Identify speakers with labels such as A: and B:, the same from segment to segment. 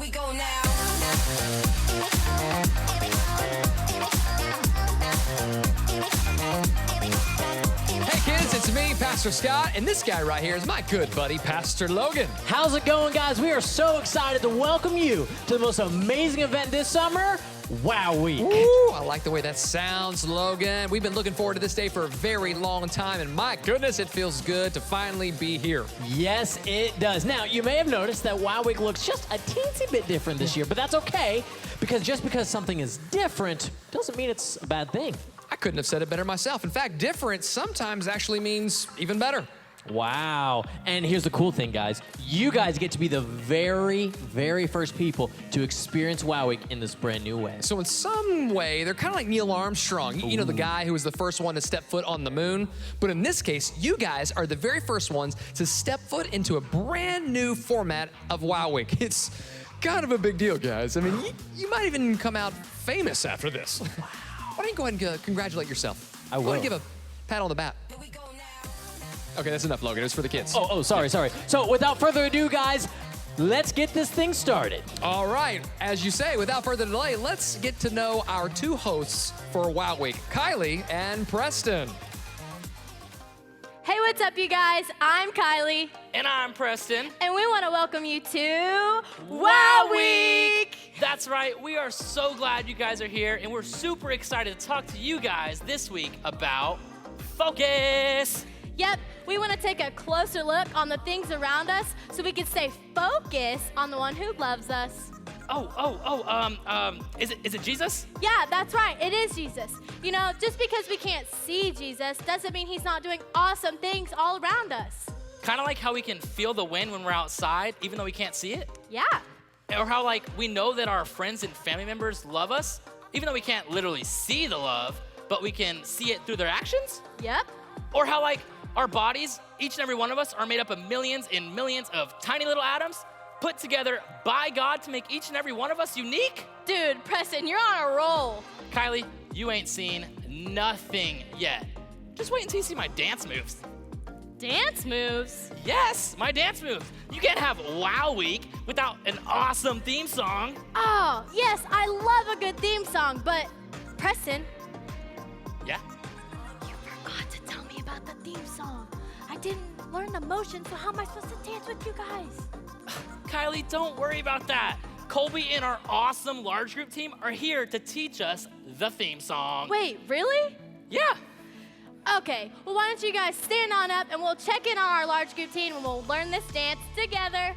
A: we go now.
B: Hey kids, it's me, Pastor Scott, and this guy right here is my good buddy, Pastor Logan.
C: How's it going, guys? We are so excited to welcome you to the most amazing event this summer, Wow Week.
B: Ooh, I like the way that sounds, Logan. We've been looking forward to this day for a very long time, and my goodness, it feels good to finally be here.
C: Yes, it does. Now, you may have noticed that Wow Week looks just a teensy bit different this year, but that's okay, because just because something is different doesn't mean it's a bad thing.
B: I couldn't have said it better myself. In fact, different sometimes actually means even better.
C: Wow. And here's the cool thing, guys. You guys get to be the very, very first people to experience Wow Week in this brand new way.
B: So in some way, they're kind of like Neil Armstrong. You know, the guy who was the first one to step foot on the moon. But in this case, you guys are the very first ones to step foot into a brand new format of Wow Week. It's kind of a big deal, guys. I mean, you might even come out famous after this. Wow. Why don't you go ahead and congratulate yourself?
C: I will.
B: Go ahead and give a pat on the back. Okay, that's enough, Logan. It's for the kids.
C: Sorry. So without further ado, guys, let's get this thing started.
B: All right. As you say, without further delay, let's get to know our two hosts for Wow Week, Kylie and Preston.
D: Hey, what's up, you guys? I'm Kylie.
E: And I'm Preston.
D: And we want to welcome you to Wow Week!
E: That's right, we are so glad you guys are here, and we're super excited to talk to you guys this week about focus.
D: Yep, we want to take a closer look on the things around us so we can stay focused on the one who loves us.
E: Is it Jesus?
D: Yeah, that's right, it is Jesus. You know, just because we can't see Jesus doesn't mean he's not doing awesome things all around us.
E: Kind of like how we can feel the wind when we're outside, even though we can't see it.
D: Yeah.
E: Or how, like, we know that our friends and family members love us, even though we can't literally see the love, but we can see it through their actions.
D: Yep.
E: Or how, like, our bodies, each and every one of us, are made up of millions and millions of tiny little atoms put together by God to make each and every one of us unique.
D: Dude, Preston, you're on a roll.
E: Kylie, you ain't seen nothing yet. Just wait until you see my dance moves.
D: Dance moves?
E: Yes, my dance moves. You can't have Wow Week without an awesome theme song.
D: Oh, yes, I love a good theme song, but Preston,
E: Yeah?
D: you forgot to tell me about the theme song. I didn't learn the motion, so how am I supposed to dance with you guys?
E: Kylie, don't worry about that. Colby and our awesome large group team are here to teach us the theme song.
D: Wait, really?
E: Yeah.
D: Okay, well, why don't you guys stand on up and we'll check in on our large group team and we'll learn this dance together.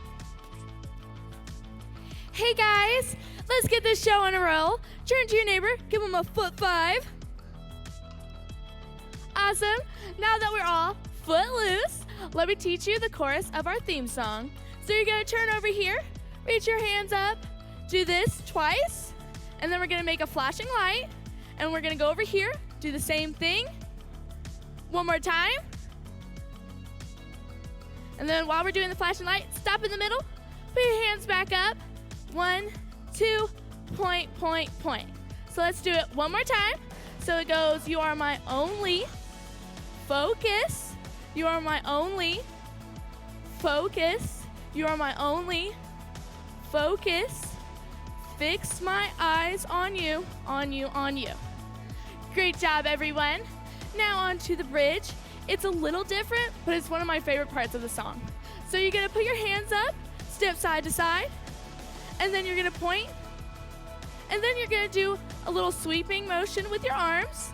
F: Hey guys, let's get this show on a roll. Turn to your neighbor, give him a foot five. Awesome. Now that we're all foot loose, let me teach you the chorus of our theme song. So you're gonna turn over here, reach your hands up, do this twice, and then we're gonna make a flashing light, and we're gonna go over here, do the same thing. One more time. And then while we're doing the flashing light, stop in the middle, put your hands back up. 1, 2, point, point, point. So let's do it one more time. So it goes, you are my only focus. You are my only focus. You are my only focus. Fix my eyes on you, on you, on you. Great job, everyone. Now on to the bridge. It's a little different, but it's one of my favorite parts of the song. So you're gonna put your hands up, step side to side, and then you're gonna point, and then you're gonna do a little sweeping motion with your arms,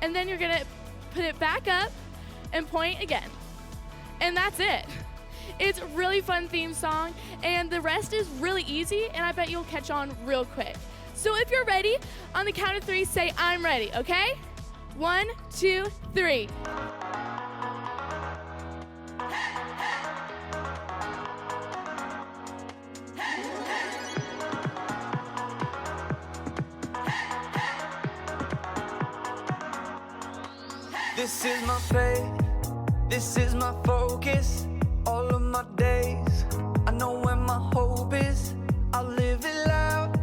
F: and then you're gonna put it back up and point again. And that's it. It's a really fun theme song, and the rest is really easy, and I bet you'll catch on real quick. So if you're ready, on the count of 3, say, I'm ready, okay? 1, 2, 3.
G: This is my faith, this is my focus, all of my days. I know where my hope is, I'll live it loud,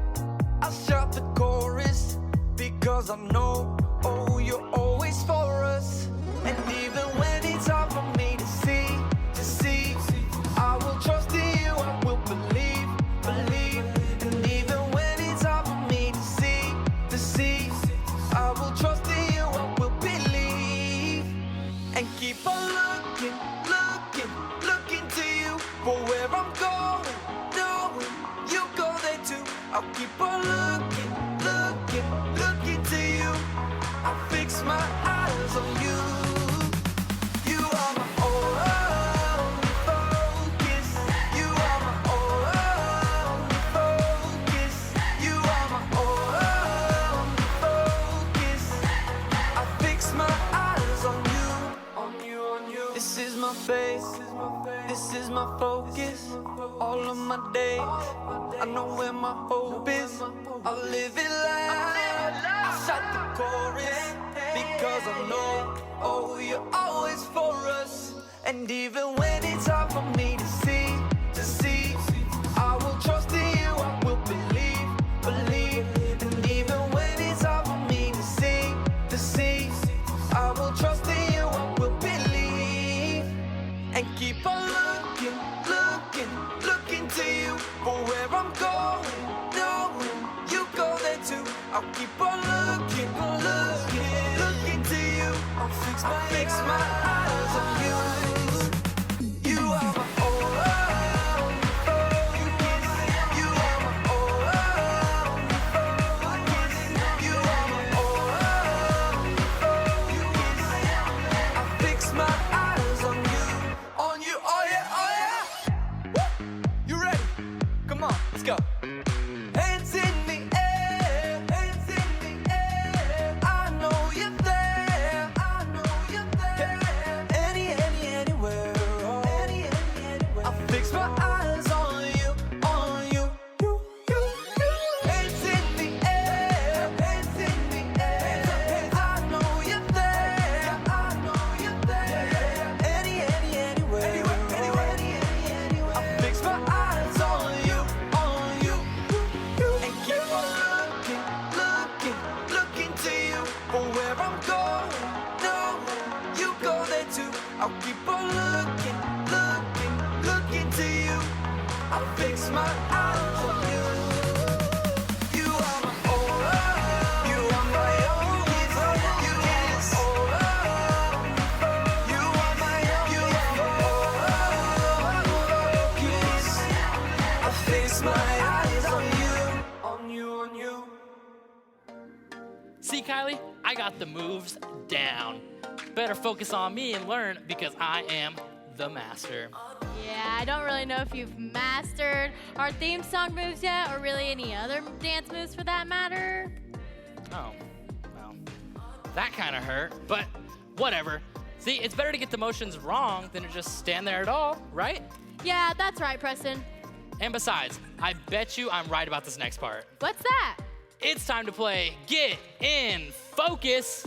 G: I'll shout the chorus, because I know, oh, you're always for us. And even when it's hard for me to see, I will trust in you, I will believe. going, knowing you go there too. I'll keep on looking, looking, looking to you. I fix my eyes on you. You are my only focus. You are my only focus. You are my only focus. I fix my eyes on you, on you, on you. This is my faith. This is my focus. All of my days, I know where my hope is. I'll live it loud. I shout the chorus because I know, oh, you're always for us. And even when it's hard for me to see, I will trust in you. I will believe. And even when it's hard for me to see, I will trust in you. I will believe and keep on looking, looking, looking to you for where I'm going, knowing you go there too. I'll keep on looking, looking, looking to you. I'll fix my eyes on you. You are my only focus. You are my only focus. You are my only focus. I fix my eyes on you, oh yeah, oh yeah. Woo! You ready? Come on, let's go. Hands in the air, hands in the air. I know you're there, I know you're there. Anywhere, oh. Anywhere. I fix my eyes on you, you. Hands in the air, hands in the air. I know you're there, I know you're there. Anywhere. I fix my eyes on you, and keep on looking to you for where I'm going, knowing you go there too. I'll keep on looking to you. I fix my eyes on you. You are my only, you are my only focus. You are my focus. I fix my eyes on you.
E: See, Kylie, I got the moves down. Better focus on me and learn because I am the master.
D: Yeah, I don't really know if you've mastered our theme song moves yet, or really any other dance moves for that matter.
E: Oh, well, that kind of hurt, but whatever. See, it's better to get the motions wrong than to just stand there at all, right?
D: Yeah, that's right, Preston.
E: And besides, I bet you I'm right about this next part.
D: What's that?
E: It's time to play Get in Focus.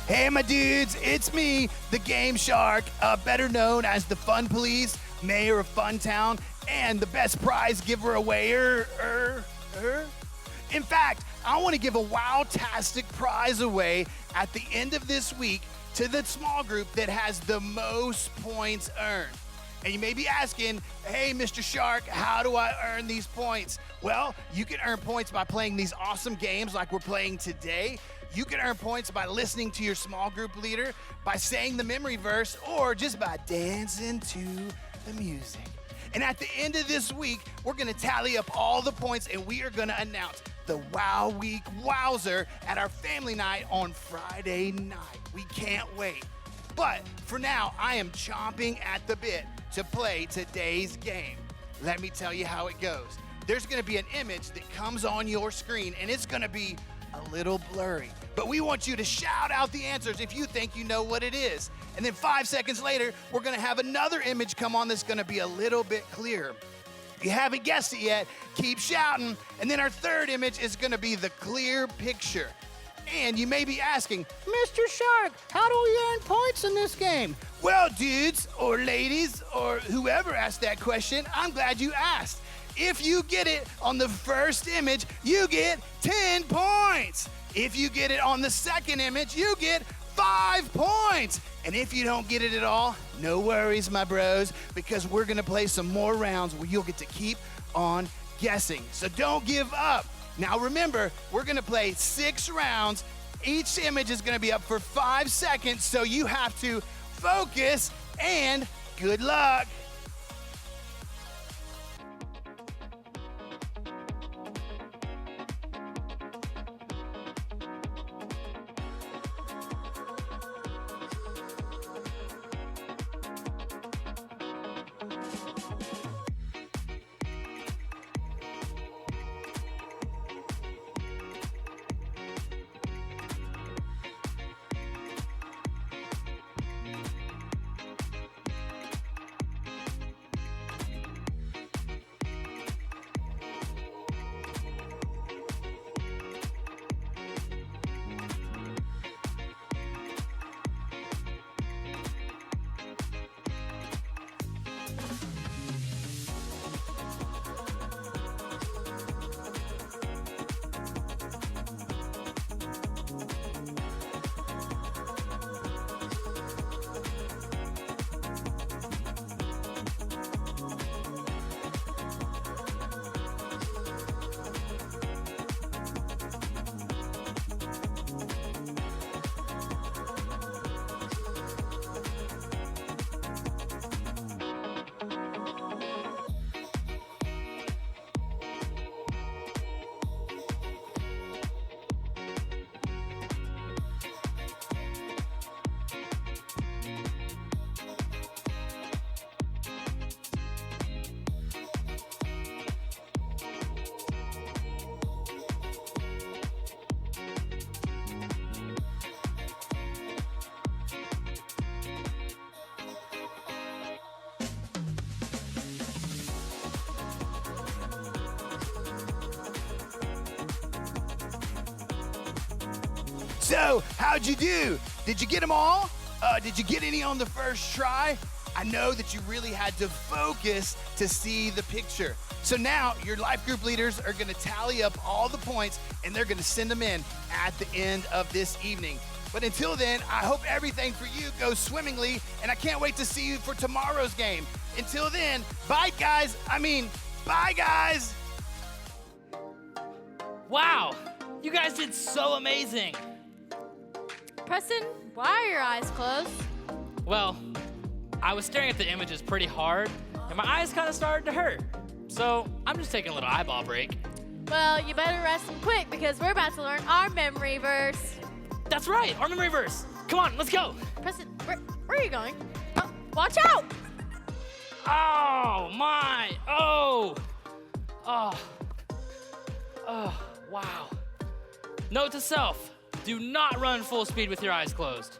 A: Hey, my dudes, it's me, the Game Shark, better known as the Fun Police, Mayor of Funtown, and the best prize giver awayer. In fact, I want to give a wow-tastic prize away at the end of this week to the small group that has the most points earned. And you may be asking, hey, Mr. Shark, how do I earn these points? Well, you can earn points by playing these awesome games like we're playing today. You can earn points by listening to your small group leader, by saying the memory verse, or just by dancing to the music. And at the end of this week, we're gonna tally up all the points and we are gonna announce the Wow Week Wowzer at our family night on Friday night. We can't wait. But for now, I am chomping at the bit to play today's game. Let me tell you how it goes. There's gonna be an image that comes on your screen and it's gonna be a little blurry. But we want you to shout out the answers if you think you know what it is. And then 5 seconds later, we're gonna have another image come on that's gonna be a little bit clearer. If you haven't guessed it yet, keep shouting. And then our third image is gonna be the clear picture. And you may be asking, Mr. Shark, how do we earn points in this game? Well, dudes or ladies or whoever asked that question, I'm glad you asked. If you get it on the first image, you get 10 points. If you get it on the second image, you get 5 points. And if you don't get it at all, no worries, my bros, because we're gonna play some more rounds where you'll get to keep on guessing. So don't give up. Now remember, we're gonna play 6 rounds, Each image is gonna be up for 5 seconds, so you have to focus and good luck. So, how'd you do? Did you get them all? Did you get any on the first try? I know that you really had to focus to see the picture. So now your life group leaders are gonna tally up all the points and they're gonna send them in at the end of this evening. But until then, I hope everything for you goes swimmingly and I can't wait to see you for tomorrow's game. Until then, bye guys. Bye guys.
E: Wow, you guys did so amazing.
D: Preston, why are your eyes closed?
E: Well, I was staring at the images pretty hard, and my eyes kind of started to hurt. So I'm just taking a little eyeball break.
D: Well, you better rest them quick because we're about to learn our memory verse.
E: That's right, our memory verse. Come on, let's go.
D: Preston, where are you going? Oh, watch out!
E: Oh, my. Oh, wow. Note to self, do not run full speed with your eyes closed.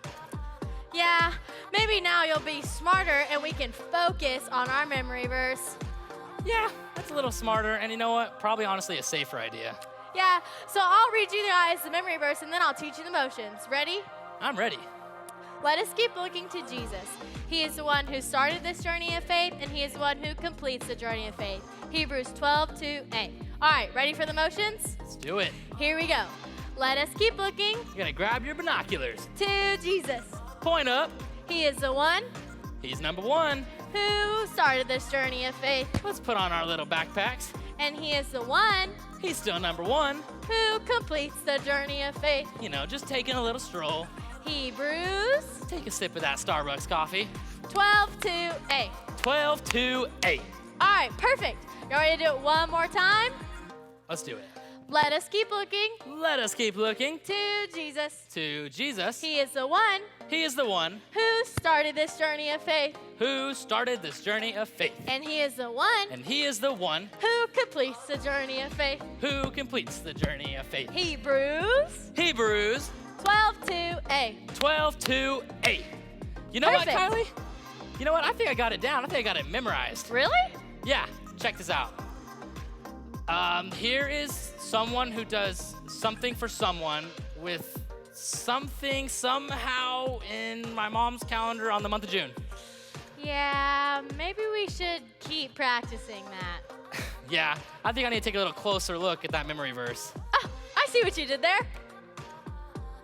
D: Yeah, maybe now you'll be smarter and we can focus on our memory verse.
E: Yeah, that's a little smarter, and you know what? Probably honestly a safer idea.
D: Yeah, so I'll read you the memory verse, and then I'll teach you the motions. Ready?
E: I'm ready.
D: Let us keep looking to Jesus. He is the one who started this journey of faith, and he is the one who completes the journey of faith. Hebrews 12:2a. All right, ready for the motions?
E: Let's do it.
D: Here we go. Let us keep looking
E: You're gonna grab your binoculars.
D: to Jesus.
E: Point up.
D: He is the one
E: He's number one.
D: who started this journey of faith,
E: Let's put on our little backpacks.
D: and he is the one
E: He's still number one.
D: who completes the journey of faith.
E: You know, just taking a little stroll.
D: Hebrews
E: Take a sip of that Starbucks coffee.
D: 12:2a.
E: 12:2-8.
D: All right, perfect. You ready to do it one more time?
E: Let's do it.
D: Let us keep looking
E: Let us keep looking
D: to Jesus.
E: to Jesus.
D: He is the one
E: He is the one
D: who started this journey of faith,
E: who started this journey of faith.
D: and he is the one
E: And he is the one
D: who completes the journey of faith.
E: who completes the journey of faith.
D: Hebrews
E: Hebrews
D: 12:2a.
E: 12:2-8. You know
D: Perfect.
E: what, Kylie? You know what? I think I got it down. I think I got it memorized.
D: Really?
E: Yeah, check this out. Here is someone who does something for someone with something somehow in my mom's calendar on the month of June.
D: Yeah, maybe we should keep practicing that.
E: Yeah, I think I need to take a little closer look at that memory verse.
D: Oh, I see what you did there.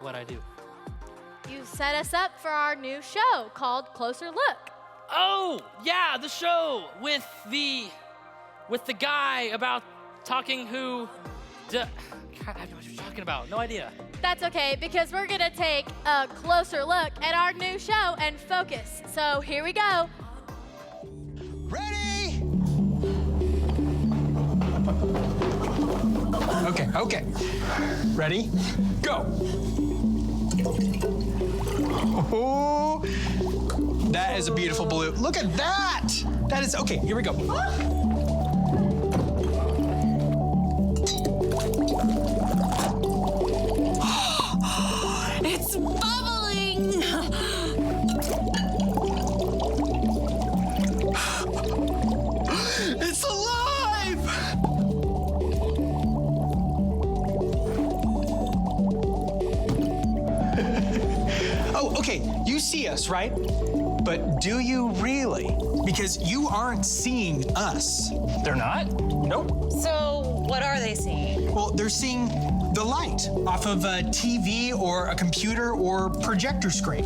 E: What'd I do?
D: You set us up for our new show called Closer Look.
E: Oh, yeah, the show with the guy about talking who... God, I don't know what you're talking about. No idea.
D: That's okay, because we're gonna take a closer look at our new show and focus. So here we go.
A: Ready?
H: Okay. Ready? Go. Oh, that is a beautiful blue. Look at that. That is, okay, here we go.
I: It's bubbling!
H: It's alive! Oh, okay, you see us, right? But do you really? Because you aren't seeing us.
J: They're not?
H: Nope.
I: So, what are they seeing?
H: Well, they're seeing the light off of a TV or a computer or projector screen.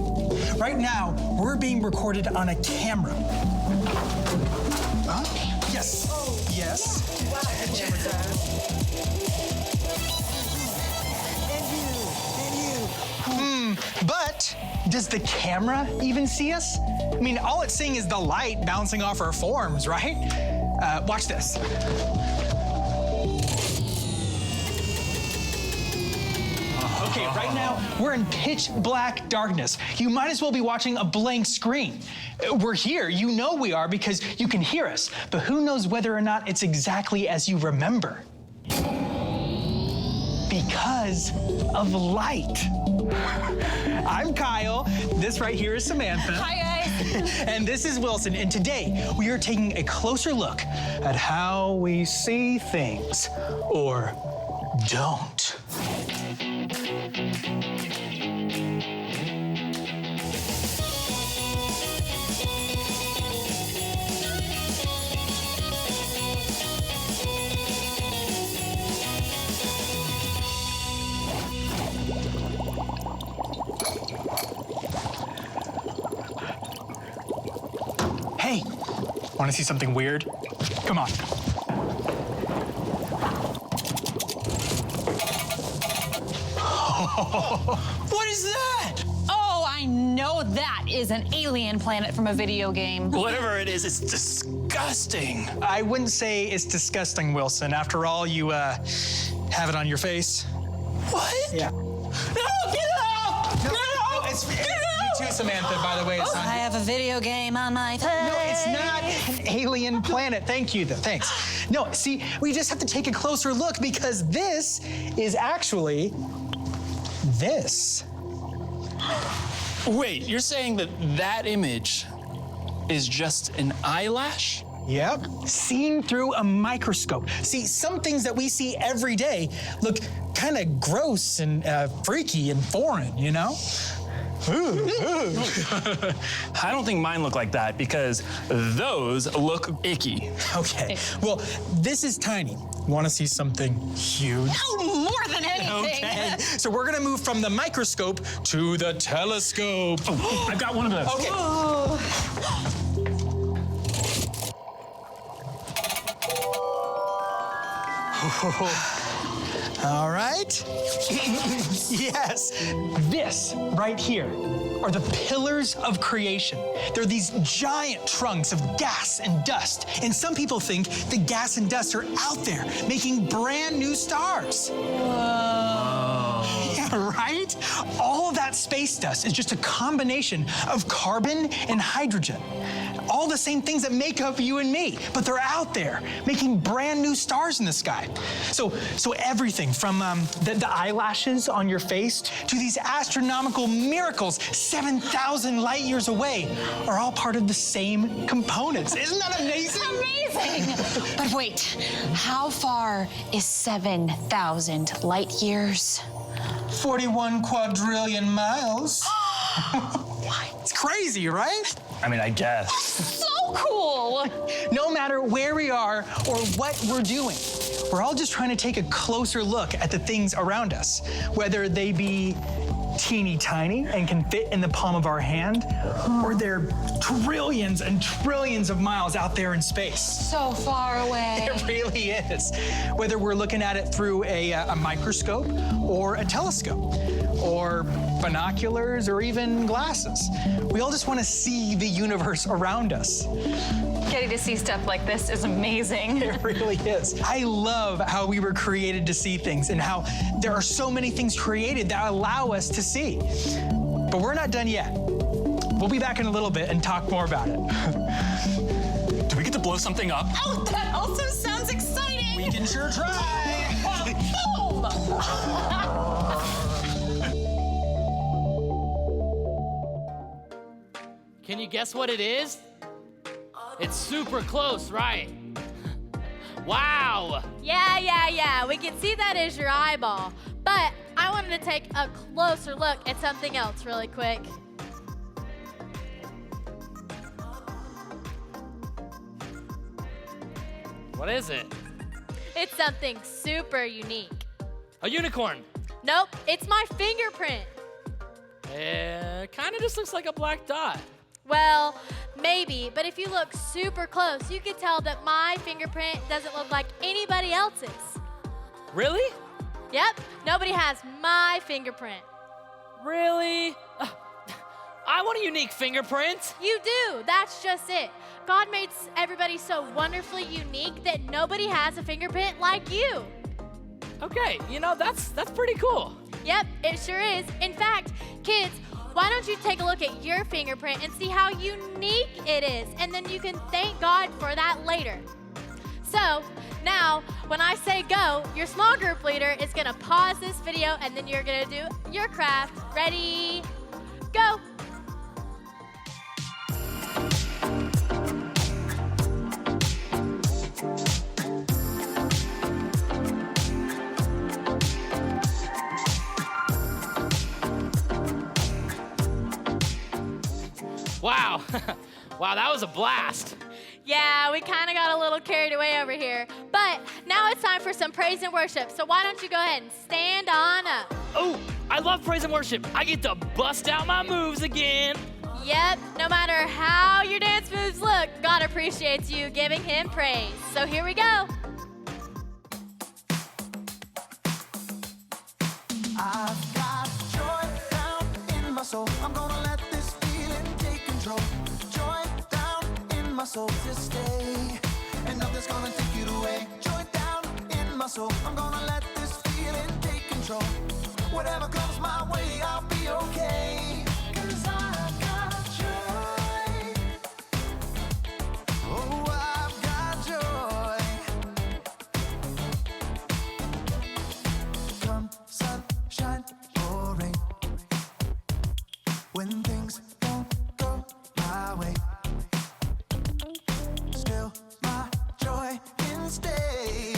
H: Right now, we're being recorded on a camera. Huh? Yes. Yes. But does the camera even see us? I mean, all it's seeing is the light bouncing off our forms, right? Watch this. Okay, right now, we're in pitch black darkness. You might as well be watching a blank screen. We're here, you know we are, because you can hear us, but who knows whether or not it's exactly as you remember? Because of light. I'm Kyle, this right here is Samantha.
I: Hi, guys.
H: And this is Wilson, and today we are taking a closer look at how we see things, or don't. Hey, want to see something weird? Come on. What is that?
I: Oh, I know that is an alien planet from a video game.
J: Whatever it is, it's disgusting.
H: I wouldn't say it's disgusting, Wilson. After all, you have it on your face.
J: What?
H: Yeah.
J: No, get out!
H: No, it's you too, Samantha, by the way. It's not.
I: I have a video game on my face.
H: No, it's not an alien planet. Thank you, though. Thanks. No, see, we just have to take a closer look because this is actually this.
J: Wait, you're saying that image is just an eyelash?
H: Yep, seen through a microscope. See, some things that we see every day look kind of gross and freaky and foreign, you know?
J: I don't think mine look like that because those look icky.
H: Okay, well, this is tiny. Want to see something huge?
I: Oh, more than anything.
H: Okay, so we're gonna move from the microscope to the telescope.
J: Oh, I've got one of those.
H: Okay. All right. Yes, this right here are the pillars of creation. They're these giant trunks of gas and dust. And some people think the gas and dust are out there making brand new stars. Whoa. Yeah, right? All of that space dust is just a combination of carbon and hydrogen. All the same things that make up you and me, but they're out there making brand new stars in the sky. So everything from the eyelashes on your face to these astronomical miracles 7,000 light years away are all part of the same components. Isn't that amazing?
I: Amazing. But wait, how far is 7,000 light years?
H: 41 quadrillion miles. It's crazy, right?
J: I mean, I guess.
I: So cool.
H: No matter where we are or what we're doing, we're all just trying to take a closer look at the things around us, whether they be teeny tiny and can fit in the palm of our hand, or they're trillions and trillions of miles out there in space.
I: So far away.
H: It really is. Whether we're looking at it through a microscope or a telescope or binoculars or even glasses, we all just want to see the universe around us.
I: Getting to see stuff like this is amazing.
H: It really is. I love how we were created to see things and how there are so many things created that allow us to see. But we're not done yet. We'll be back in a little bit and talk more about it.
J: Do we get to blow something up?
I: Oh, that also sounds exciting.
H: We can sure try.
I: Boom!
E: Can you guess what it is? It's super close, right? Wow!
D: Yeah. We can see that is your eyeball. But I wanted to take a closer look at something else really quick.
E: What is it?
D: It's something super unique.
E: A unicorn.
D: Nope, it's my fingerprint.
E: It kind of just looks like a black dot.
D: Well, maybe, but if you look super close, you can tell that my fingerprint doesn't look like anybody else's.
E: Really?
D: Yep, nobody has my fingerprint.
E: Really? I want a unique fingerprint.
D: You do, that's just it. God made everybody so wonderfully unique that nobody has a fingerprint like you.
E: Okay, that's pretty cool.
D: Yep, it sure is. In fact, kids, why don't you take a look at your fingerprint and see how unique it is, and then you can thank God for that later. So, now, when I say go, your small group leader is gonna pause this video, and then you're gonna do your craft. Ready, go.
E: Wow. Wow, that was a blast.
D: Yeah, we kind of got a little carried away over here. But now it's time for some praise and worship. So why don't you go ahead and stand on up.
E: Oh, I love praise and worship. I get to bust out my moves again.
D: Yep, no matter how your dance moves look, God appreciates you giving him praise. So here we go.
G: I've got joy down in my soul. I'm gonna let this feeling take control. Joy down in my soul to stay, and nothing's gonna take it away. Joy down in my soul. I'm gonna let this feeling take control. Whatever comes my way, I'll be okay. 'Cause I've got joy. Oh, I've got joy. Come sunshine or rain, when things don't go my way, still my joy can stay.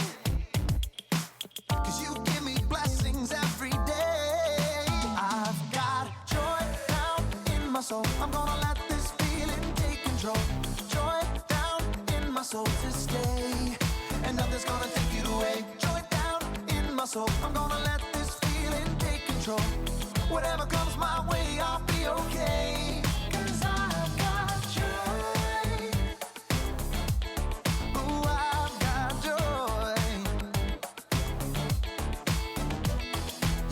G: 'Cause you give me blessings every day. I've got joy down in my soul. I'm gonna let this feeling take control. Joy down in my soul to stay, and nothing's gonna take it away. Joy down in my soul. I'm gonna let this feeling take control. Whatever comes my way, I'll be okay. 'Cause I've got joy. Oh, I've got joy.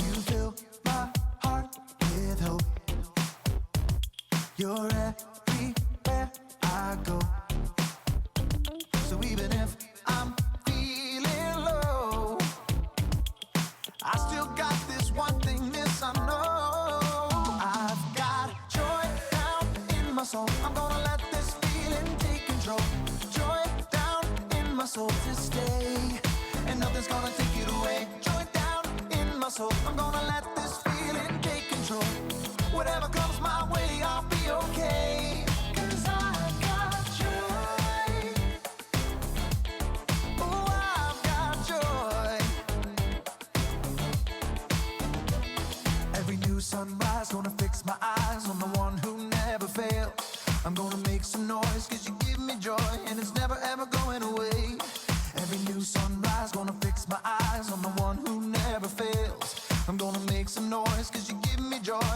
G: You fill my heart with hope. You're everywhere I go. So even if I'm feeling low, I still got this one thing, this I know. I've got joy down in my soul. I'm gonna let this feeling take control. Joy down in my soul to stay, and nothing's gonna take it away. Joy down in my soul. I'm gonna let this feeling take control. Whatever comes my way, I'll be okay. 'Cause I've got joy. Oh, I've got joy. Every new sunrise, gonna fix my eyes on the one who never fails. I'm gonna make some noise, 'cause you give me joy, and it's never ever going away. Every new sunrise, gonna fix my eyes on the one who never fails. I'm gonna make some noise, 'cause you give me joy,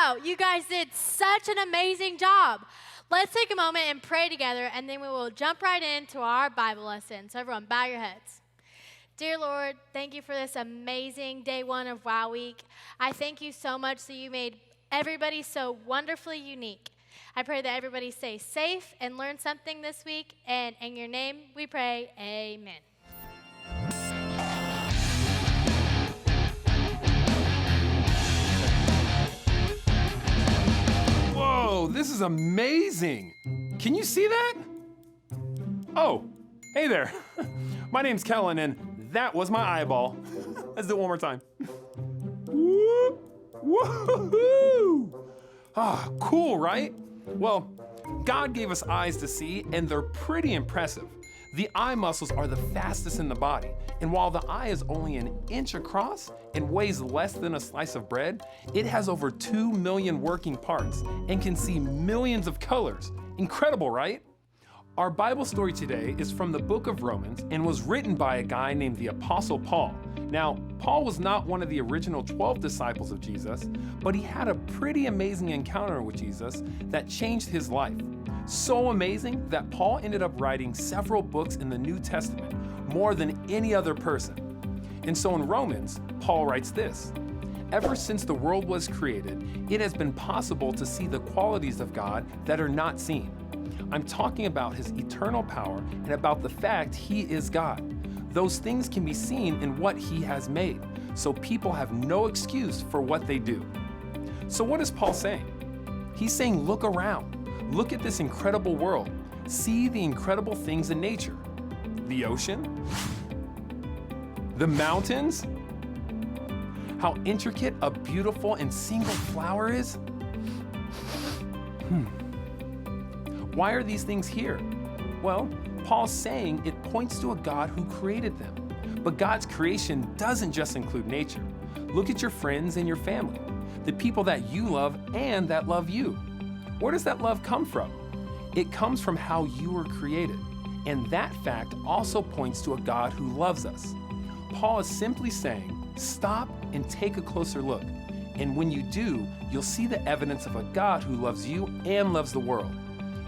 D: Wow, you guys did such an amazing job. Let's take a moment and pray together, and then we will jump right into our Bible lesson. So everyone, bow your heads. Dear Lord, thank you for this amazing day one of Wow Week. I thank you so much that you made everybody so wonderfully unique. I pray that everybody stays safe and learn something this week. And in your name we pray, amen.
K: Whoa, this is amazing. Can you see that? Oh, hey there. My name's Kellen, and that was my eyeball. Let's do it one more time. Woo! Woo-hoo-hoo! Ah, cool, right? Well, God gave us eyes to see, and they're pretty impressive. The eye muscles are the fastest in the body, and while the eye is only an inch across and weighs less than a slice of bread, it has over 2 million working parts and can see millions of colors. Incredible, right? Our Bible story today is from the book of Romans and was written by a guy named the Apostle Paul. Now, Paul was not one of the original 12 disciples of Jesus, but he had a pretty amazing encounter with Jesus that changed his life. So amazing that Paul ended up writing several books in the New Testament, more than any other person. And so in Romans, Paul writes this: "Ever since the world was created, it has been possible to see the qualities of God that are not seen. I'm talking about his eternal power and about the fact he is God. Those things can be seen in what he has made, so people have no excuse for what they do." So what is Paul saying? He's saying, look around. Look at this incredible world. See the incredible things in nature. The ocean, the mountains, how intricate a beautiful and single flower is. Why are these things here? Well, Paul's saying it points to a God who created them. But God's creation doesn't just include nature. Look at your friends and your family, the people that you love and that love you. Where does that love come from? It comes from how you were created. And that fact also points to a God who loves us. Paul is simply saying, stop and take a closer look. And when you do, you'll see the evidence of a God who loves you and loves the world.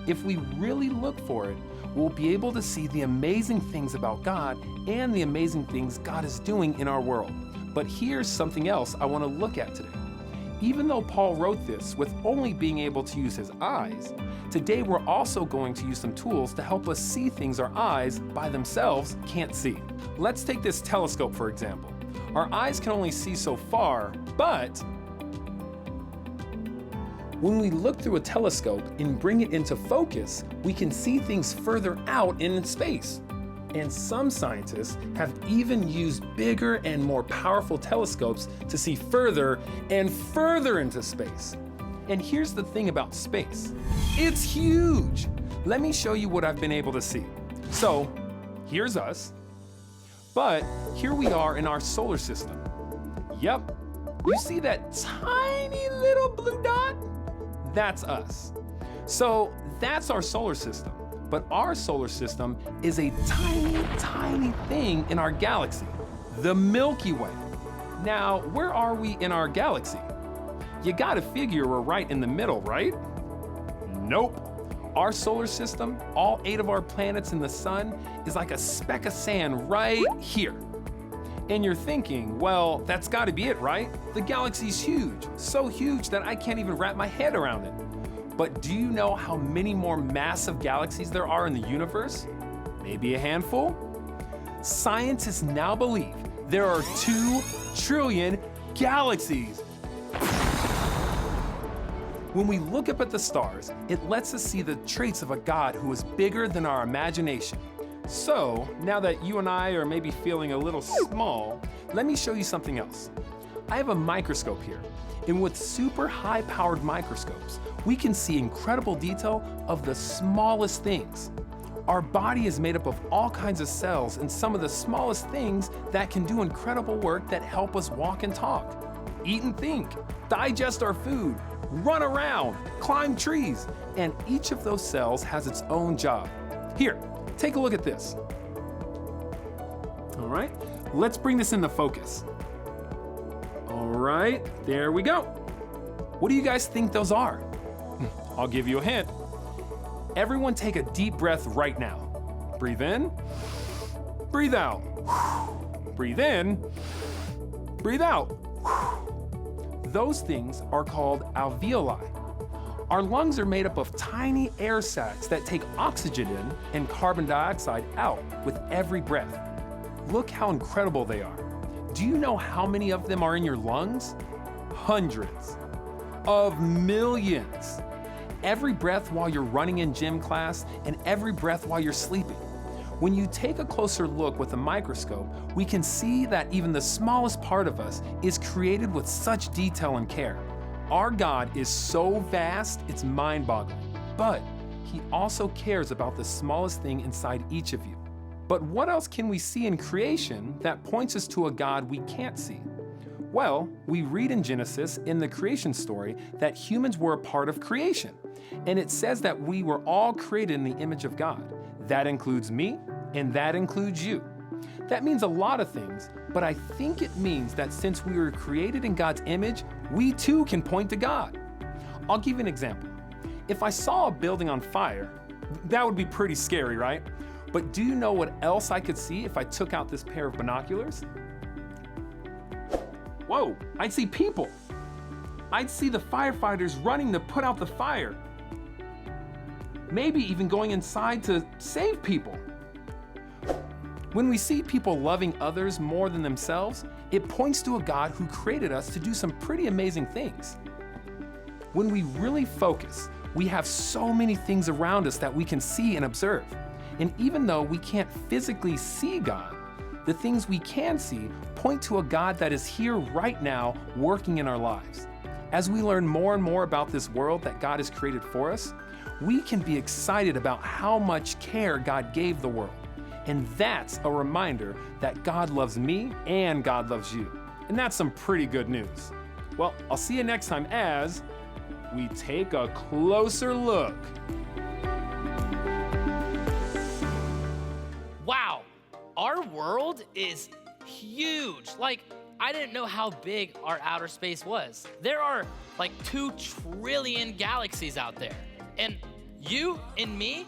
K: If we really look for it, we'll be able to see the amazing things about God and the amazing things God is doing in our world. But here's something else I want to look at today. Even though Paul wrote this with only being able to use his eyes, today we're also going to use some tools to help us see things our eyes by themselves can't see. Let's take this telescope, for example. Our eyes can only see so far, but when we look through a telescope and bring it into focus, we can see things further out in space. And some scientists have even used bigger and more powerful telescopes to see further and further into space. And here's the thing about space. It's huge. Let me show you what I've been able to see. So, here's us. But here we are in our solar system. Yep. You see that tiny little blue dot? That's us. So that's our solar system. But our solar system is a tiny, tiny thing in our galaxy, the Milky Way. Now, where are we in our galaxy? You gotta figure we're right in the middle, right? Nope. Our solar system, all 8 of our planets in the sun, is like a speck of sand right here. And you're thinking, well, that's gotta be it, right? The galaxy's huge, so huge that I can't even wrap my head around it. But do you know how many more massive galaxies there are in the universe? Maybe a handful? Scientists now believe there are 2 trillion galaxies. When we look up at the stars, it lets us see the traits of a God who is bigger than our imagination. So, now that you and I are maybe feeling a little small, let me show you something else. I have a microscope here, and with super high-powered microscopes, we can see incredible detail of the smallest things. Our body is made up of all kinds of cells and some of the smallest things that can do incredible work that help us walk and talk, eat and think, digest our food, run around, climb trees, and each of those cells has its own job. Here, take a look at this. All right, let's bring this into focus. All right, there we go. What do you guys think those are? I'll give you a hint. Everyone take a deep breath right now. Breathe in, breathe out. Breathe in, breathe out. Those things are called alveoli. Our lungs are made up of tiny air sacs that take oxygen in and carbon dioxide out with every breath. Look how incredible they are. Do you know how many of them are in your lungs? Hundreds of millions. Every breath while you're running in gym class and every breath while you're sleeping. When you take a closer look with a microscope, we can see that even the smallest part of us is created with such detail and care. Our God is so vast, it's mind-boggling. But He also cares about the smallest thing inside each of you. But what else can we see in creation that points us to a God we can't see? Well, we read in Genesis in the creation story that humans were a part of creation. And it says that we were all created in the image of God. That includes me, and that includes you. That means a lot of things, but I think it means that since we were created in God's image, we too can point to God. I'll give you an example. If I saw a building on fire, that would be pretty scary, right? But do you know what else I could see if I took out this pair of binoculars? Whoa, I'd see people. I'd see the firefighters running to put out the fire. Maybe even going inside to save people. When we see people loving others more than themselves, it points to a God who created us to do some pretty amazing things. When we really focus, we have so many things around us that we can see and observe. And even though we can't physically see God, the things we can see point to a God that is here right now working in our lives. As we learn more and more about this world that God has created for us, we can be excited about how much care God gave the world. And that's a reminder that God loves me and God loves you. And that's some pretty good news. Well, I'll see you next time as we take a closer look.
E: Wow, our world is huge. Like, I didn't know how big our outer space was. There are like 2 trillion galaxies out there. And you and me,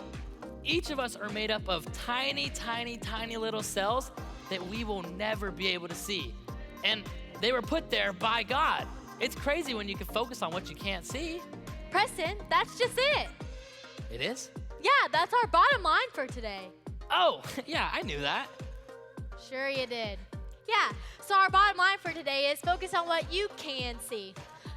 E: each of us are made up of tiny, tiny, tiny little cells that we will never be able to see. And they were put there by God. It's crazy when you can focus on what you can't see.
D: Preston, that's just it.
E: It is?
D: Yeah, that's our bottom line for today.
E: Oh, yeah, I knew that.
D: Sure you did. Yeah, so our bottom line for today is focus on what you can see.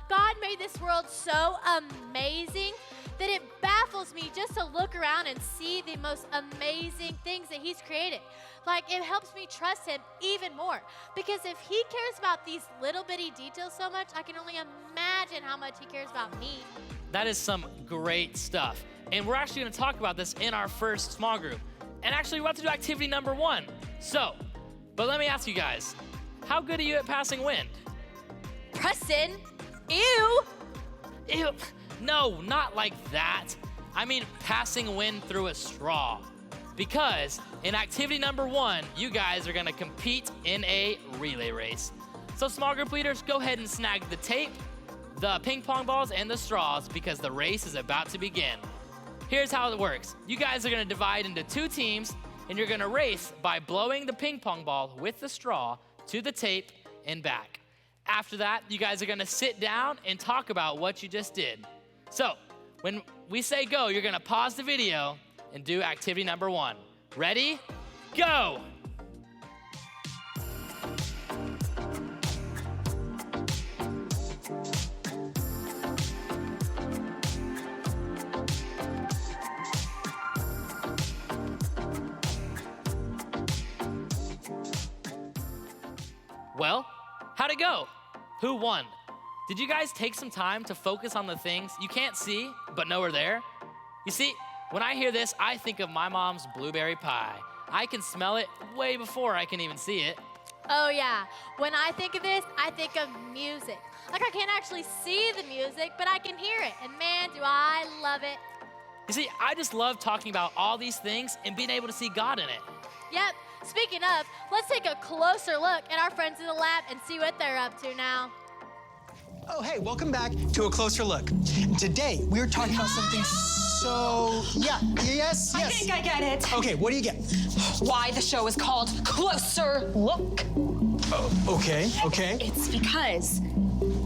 D: God made this world so amazing that it baffles me just to look around and see the most amazing things that He's created. Like, it helps me trust Him even more. Because if He cares about these little bitty details so much, I can only imagine how much He cares about me.
E: That is some great stuff. And we're actually gonna talk about this in our first small group. And actually, we're about to do activity number 1. So, but let me ask you guys, how good are you at passing wind?
D: Preston, ew.
E: Ew, no, not like that. I mean passing wind through a straw. Because in activity number 1, you guys are gonna compete in a relay race. So small group leaders, go ahead and snag the tape, the ping pong balls, and the straws because the race is about to begin. Here's how it works. You guys are gonna divide into 2 teams and you're gonna race by blowing the ping pong ball with the straw to the tape and back. After that, you guys are gonna sit down and talk about what you just did. So, when we say go, you're gonna pause the video and do activity number 1. Ready? Go! Well, how'd it go? Who won? Did you guys take some time to focus on the things you can't see but know are there? You see, when I hear this, I think of my mom's blueberry pie. I can smell it way before I can even see it.
D: Oh yeah, when I think of this, I think of music. Like, I can't actually see the music, but I can hear it, and man, do I love it.
E: You see, I just love talking about all these things and being able to see God in it.
D: Yep, speaking of, let's take a closer look at our friends in the lab and see what they're up to now.
H: Oh, hey, welcome back to A Closer Look. Today, we're talking about something so... Yes.
I: I think I get it.
H: Okay, what do you get?
I: Why the show is called Closer Look.
H: Okay.
I: It's because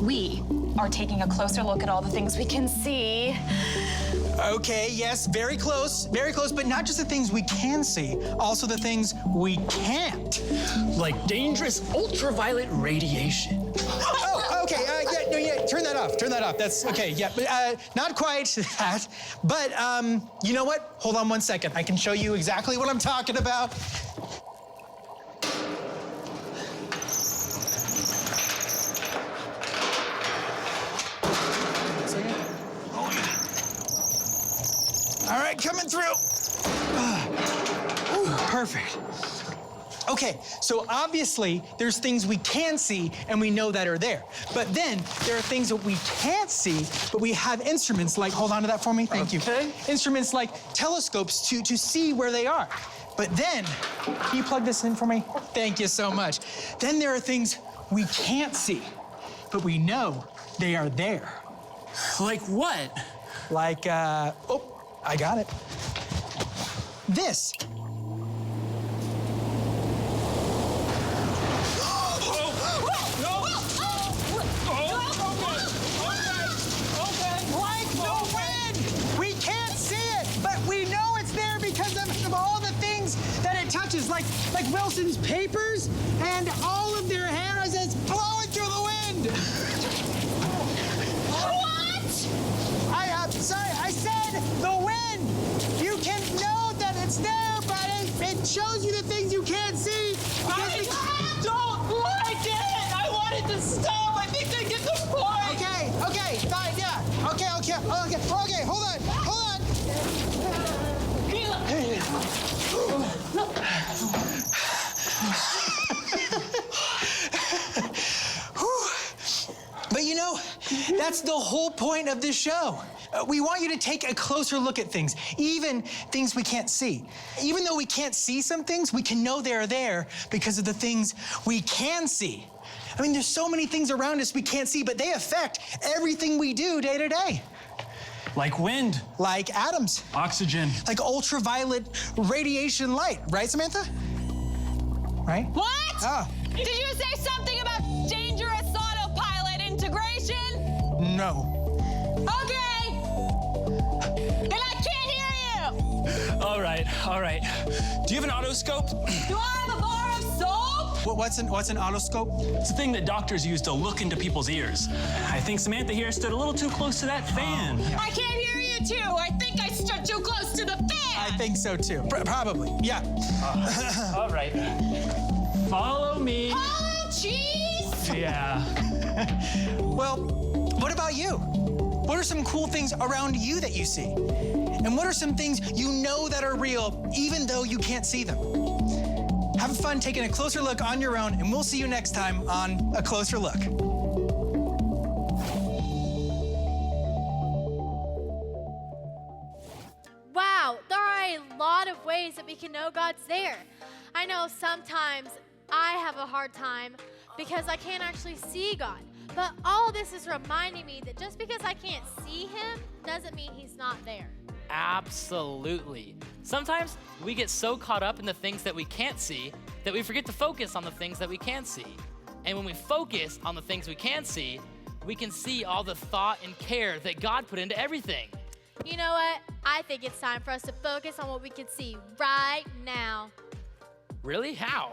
I: we are taking a closer look at all the things we can see.
H: Okay, yes, very close, but not just the things we can see, also the things we can't.
J: Like dangerous ultraviolet radiation.
H: Oh, okay, turn that off, that's, okay, yeah, but, not quite that, but, you know what? Hold on one second, I can show you exactly what I'm talking about. All right, coming through. Perfect. Okay, so obviously there's things we can see and we know that are there. But then there are things that we can't see, but we have instruments like, hold on to that for me, thank you. Instruments like telescopes to see where they are. But then, can you plug this in for me? Thank you so much. Then there are things we can't see, but we know they are there.
J: Like what?
H: Like, oh, I got it. This. Like the wind! We can't see it, but we know it's there because of all the things that it touches, like Wilson's papers and all of their hair as it's blowing through the wind. Sorry, I said the wind. You can know that it's there, but it shows you the things you can't see.
J: I don't like it! I want it to stop! I think they get the point!
H: Okay, fine, yeah. Okay, hold on. But you know, that's the whole point of this show. We want you to take a closer look at things, even things we can't see. Even though we can't see some things, we can know they're there because of the things we can see. I mean, there's so many things around us we can't see, but they affect everything we do day to day.
J: Like wind.
H: Like atoms.
J: Oxygen.
H: Like ultraviolet radiation light, right, Samantha? Right?
I: What?
H: Oh.
I: Did you say something about dangerous autopilot integration?
H: No.
I: Okay. Then I can't hear you.
J: All right. Do you have an otoscope?
I: Do I have a bar of soap?
H: What's an otoscope?
J: It's a thing that doctors use to look into people's ears. I think Samantha here stood a little too close to that fan.
I: I can't hear you too. I think I stood too close to the fan.
H: I think so too. Probably, yeah.
J: All right. Follow me.
I: Oh, jeez.
J: Yeah.
H: Well, what about you? What are some cool things around you that you see? And what are some things you know that are real, even though you can't see them? Have fun taking a closer look on your own, and we'll see you next time on A Closer Look.
D: Wow, there are a lot of ways that we can know God's there. I know sometimes I have a hard time because I can't actually see God. But all this is reminding me that just because I can't see him doesn't mean he's not there.
E: Absolutely. Sometimes we get so caught up in the things that we can't see that we forget to focus on the things that we can see. And when we focus on the things we can see all the thought and care that God put into everything.
D: You know what? I think it's time for us to focus on what we can see right now.
E: Really? How?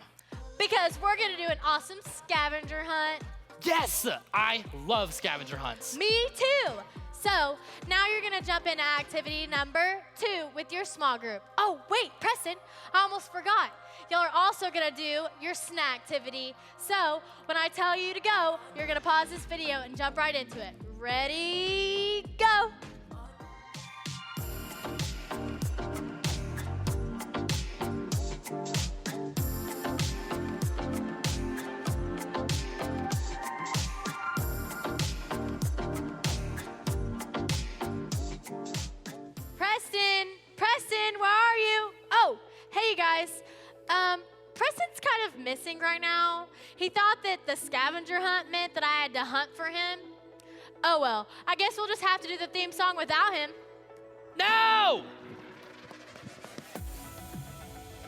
D: Because we're gonna do an awesome scavenger hunt.
E: Yes! I love scavenger hunts.
D: Me too. So now you're gonna jump into activity number 2 with your small group. Oh, wait, Preston, I almost forgot. Y'all are also gonna do your snack activity. So when I tell you to go, you're gonna pause this video and jump right into it. Ready, go. Preston, where are you? Oh, hey you guys. Preston's kind of missing right now. He thought that the scavenger hunt meant that I had to hunt for him. Oh well, I guess we'll just have to do the theme song without him.
E: No!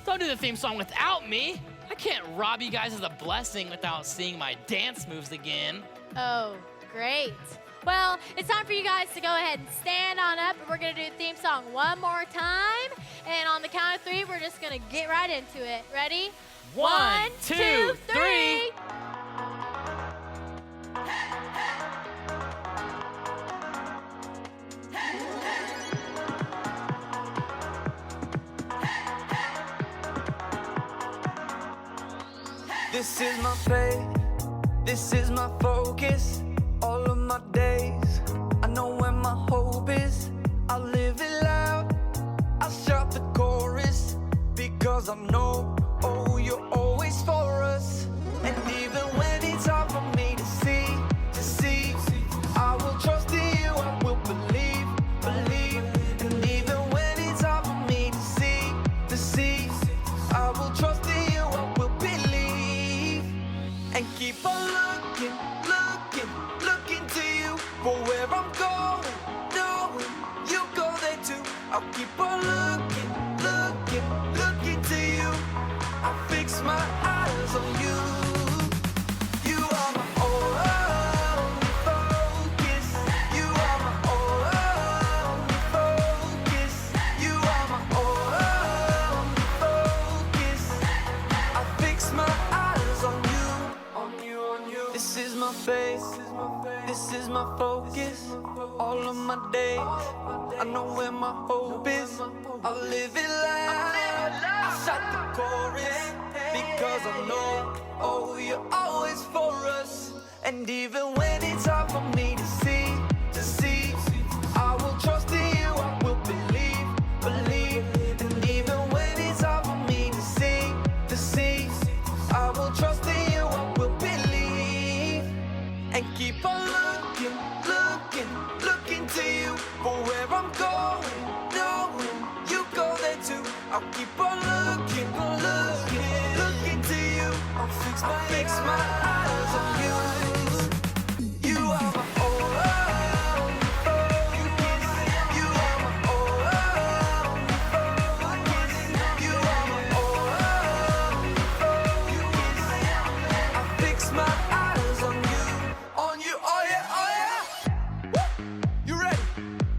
E: Don't do the theme song without me. I can't rob you guys of the blessing without seeing my dance moves again.
D: Oh, great. Well, it's time for you guys to go ahead and stand on up, and we're gonna do the theme song one more time. And on the count of 3, we're just gonna get right into it. Ready?
E: 1, 2, 3.
G: This is my faith, this is my focus, all of my days. I know where my hope is, I live it loud, I shout the chorus, because I know, oh, you're always for us. And even when it's hard for me to see, I will trust in you, I will believe. And even when it's hard for me to see, I will trust in you, I will believe. And keep on looking to you for where I'm going, knowing you go there too. I'll keep on looking to you. I fix my eyes on you. You are my only focus. You are my only focus. You are my only focus. I fix my eyes on you. This is my faith, this is my focus, all of my days. I know where my hope is, I live it loud, I shout the chorus, because I know, oh, you're always for us. And even when it's hard for me to see, I will trust in you, I will believe. And even when it's hard for me to see, I will trust in you, I will believe. And keep on looking to you for where I'm going, knowing you go there too. I'll keep on looking to you. I'll fix my eyes on you. You are my only focus. You are my only focus. You are my only focus. I fix my eyes on you, oh yeah. Woo! You ready?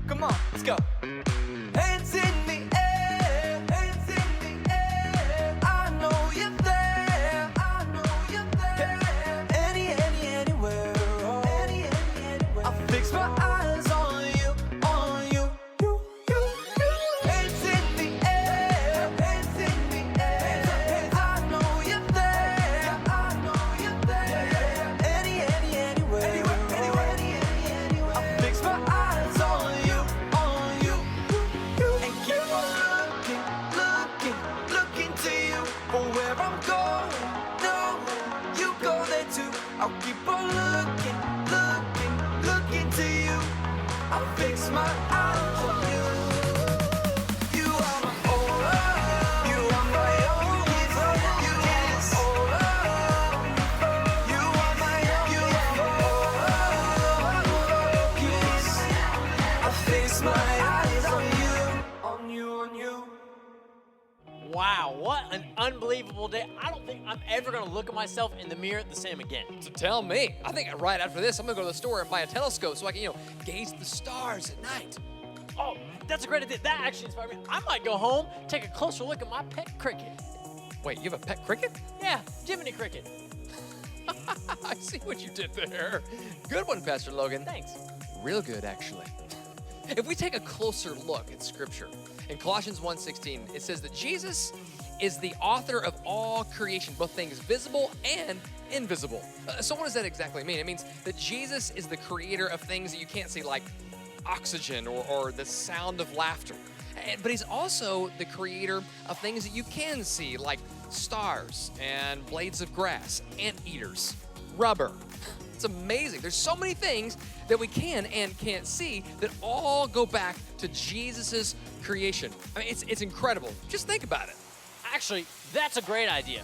G: Come on, let's go. Hands in the air, hands in the air. I know you're there, I know you're there. Anywhere, oh. Anywhere. I fix my eyes on you. Hands in the air, hands in the air. I know you're there, I know you're there. Anywhere. I fix my eyes on you. And keep on looking to you for where I'm going. No, you go there too. I'll keep on looking to you. I'll fix my eyes on you. You are my only, you are my only focus. You are my focus. I fix my eyes on you.
C: Wow, what an unbelievable day. I don't think I'm ever gonna look at myself in the mirror the same again.
B: So tell me. I think right after this, I'm gonna go to the store and buy a telescope so I can, gauge the stars at night.
C: Oh, that's a great idea. That actually inspired me. I might go home, take a closer look at my pet cricket.
B: Wait, you have a pet cricket?
C: Yeah, Jiminy Cricket.
B: I see what you did there. Good one, Pastor Logan.
C: Thanks.
B: Real good, actually. If we take a closer look at Scripture, in Colossians 1:16, it says that Jesus is the author of all creation, both things visible and invisible. So what does that exactly mean? It means that Jesus is the creator of things that you can't see, like oxygen or the sound of laughter. But he's also the creator of things that you can see, like stars and blades of grass, anteaters, rubber. It's amazing. There's so many things that we can and can't see that all go back to Jesus's creation. I mean, it's incredible. Just think about it.
C: Actually, that's a great idea.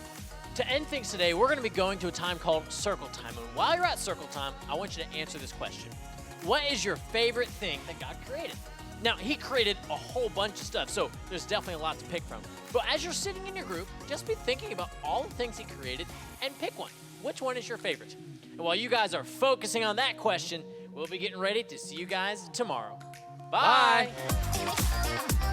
C: To end things today, we're going to be going to a time called Circle Time. And while you're at Circle Time, I want you to answer this question. What is your favorite thing that God created? Now, he created a whole bunch of stuff, so there's definitely a lot to pick from. But as you're sitting in your group, just be thinking about all the things he created and pick one. Which one is your favorite? And while you guys are focusing on that question, we'll be getting ready to see you guys tomorrow. Bye.
B: Bye.